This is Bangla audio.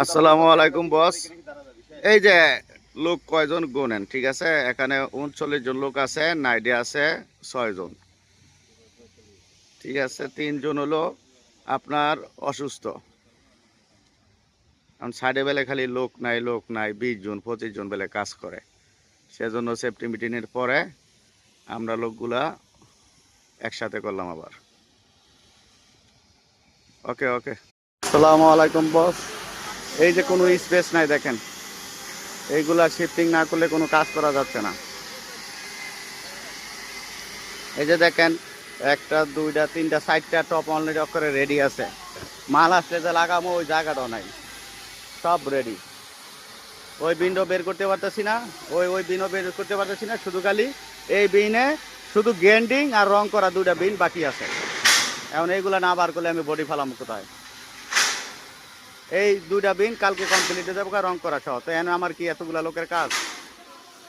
আসসালামু আলাইকুম বস। এই যে লোক কয়জন গোনেন, ঠিক আছে? এখানে 39 জন লোক আছে, নাইডে আছে 6 জন, ঠিক আছে। 3 জন হলো আপনার অসুস্থ। কারণ সাইডে বেলে খালি লোক নাই লোক নাই, 20 জন 25 জন বেলে কাজ করে। সেজন্য সেফটি মিটিংয়ের পরে আমরা লোকগুলা একসাথে করলাম আবার। ওকে ওকে। আসসালামু আলাইকুম বস। এই যে কোনো স্পেস নাই, দেখেন এইগুলা শিফটিং না করলে কোনো কাজ করা যাচ্ছে না। এই যে দেখেন, একটা দুইটা তিনটা 4টা টপ অলরেডি করে রেডি আছে। মাল আসলে যে লাগামো ওই জায়গাটাও নাই, সব রেডি। ওই বিনও বের করতে পারতেছি না, ওই বিনও বের করতে পারতেছি না, শুধু খালি এই বিনে শুধু গ্যান্ডিং আর রং করা 2টা বিন বাকি আছে। এখন এইগুলা না বার করলে আমি বডি ফেলাম কোথায়? এই 2টা বিন কালকে কমপ্লিট হয়ে যাবো রং করা সহ। তো এখন আমার কি এতগুলা লোকের কাজ?